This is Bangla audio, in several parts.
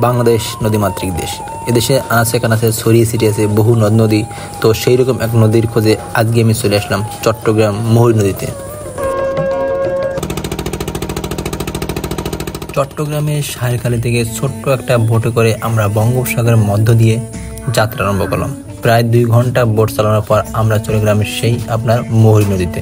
বাংলাদেশ নদীমাতৃক দেশ। এদেশে আনাচে কানাচে ছড়িয়ে ছিটিয়ে আছে বহু নদ নদী। তো সেই রকম এক নদীর খোঁজে আজকে আমি চলে আসলাম চট্টগ্রাম মহুরী নদীতে। চট্টগ্রামের সাহেরখালী থেকে ছোট্ট একটা বোটে করে আমরা বঙ্গোপসাগরের মধ্য দিয়ে যাত্রা আরম্ভ করলাম। প্রায় 2 ঘন্টা বোট চালানোর পর আমরা চলে গেলাম সেই আপনার মহুরী নদীতে।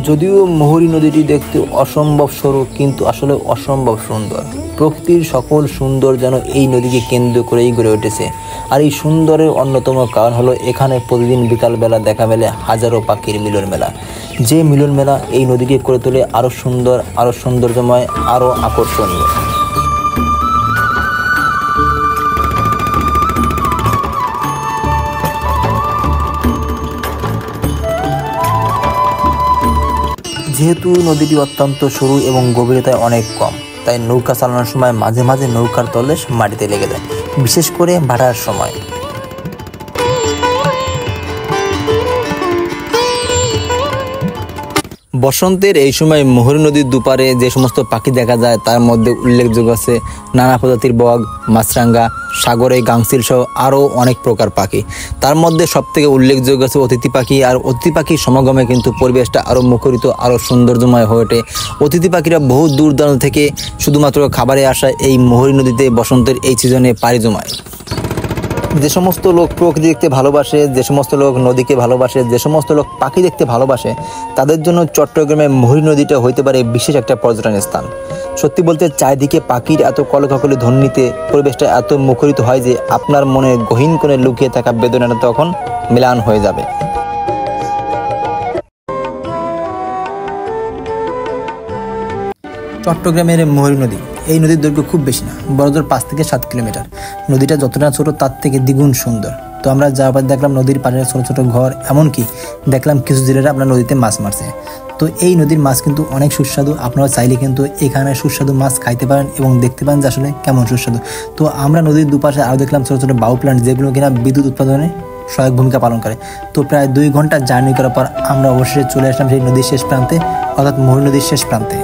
যদিও মহুরী নদীটি দেখতে অসম্ভব সরু, কিন্তু আসলে অসম্ভব সুন্দর। প্রকৃতির সকল সুন্দর যেন এই নদীকে কেন্দ্র করেই গড়ে উঠেছে। আর এই সুন্দরের অন্যতম কারণ হলো এখানে প্রতিদিন বিকালবেলা দেখা মেলে হাজারো পাখির মিলন মেলা। যে মিলন মেলা এই নদীকে করে তোলে আরও সুন্দর, আরও সৌন্দর্যময়, আরও আকর্ষণীয়। যেহেতু নদীটি অত্যন্ত সরু এবং গভীরতায় অনেক কম, তাই নৌকা চালানোর সময় মাঝে মাঝে নৌকার তলে মাটিতে লেগে যায়, বিশেষ করে ভাটার সময়। বসন্তের এই সময় মহুরী নদীর দুপারে যে সমস্ত পাখি দেখা যায় তার মধ্যে উল্লেখযোগ্য আছে নানা প্রজাতির বক, মাছরাঙা, সাগরে গাংচিল সহ আরও অনেক প্রকার পাখি। তার মধ্যে সবথেকে উল্লেখযোগ্য আছে অতিথি পাখি। আর অতিথি পাখির সমাগমে কিন্তু পরিবেশটা আরও মুখরিত, আরও সৌন্দর্যময় হয়ে ওঠে। অতিথি পাখিরা বহু দূর দূরান্ত থেকে শুধুমাত্র খাবারে আসা এই মহুরী নদীতে বসন্তের এই সিজনে পাড়ি জমায়। যে সমস্ত লোক প্রকৃতি দেখতে ভালোবাসে, যে সমস্ত লোক নদীকে ভালোবাসে, যে সমস্ত লোক পাখি দেখতে ভালোবাসে, তাদের জন্য চট্টগ্রামের মহুরী নদীটা হইতে পারে বিশেষ একটা পর্যটন স্থান। সত্যি বলতে চারিদিকে পাখির এত কলকাকলি ধ্বনিতে পরিবেশটা এত মুখরিত হয় যে আপনার মনে গহীন কোণে লুকিয়ে থাকা বেদনাটা তখন মিলান হয়ে যাবে। চট্টগ্রামের মহুরী নদী, এই নদীর দৈর্ঘ্য খুব বেশি না, বড়জোর 5 থেকে 7 কিলোমিটার। নদীটা যতটা ছোট তার থেকে দ্বিগুণ সুন্দর। তো আমরা যাওয়ার পর দেখলাম নদীর পাশে ছোট ছোট ঘর, এমনকি দেখলাম কিছু জেলেরা আপনার নদীতে মাছ মারছে। তো এই নদীর মাছ কিন্তু অনেক সুস্বাদু। আপনারা চাইলে কিন্তু এখানে সুস্বাদু মাছ খাইতে পারেন এবং দেখতে পারেন যে আসলে কেমন সুস্বাদু। তো আমরা নদীর দুপাশে আরও দেখলাম ছোটো ছোটো বাউ প্ল্যান্ট, যেগুলো কিনা বিদ্যুৎ উৎপাদনে সহায়ক ভূমিকা পালন করে। তো প্রায় 2 ঘন্টা জার্নি করার পর আমরা অবশেষে চলে আসলাম সেই নদীর শেষ প্রান্তে, অর্থাৎ মহুরী নদীর শেষ প্রান্তে।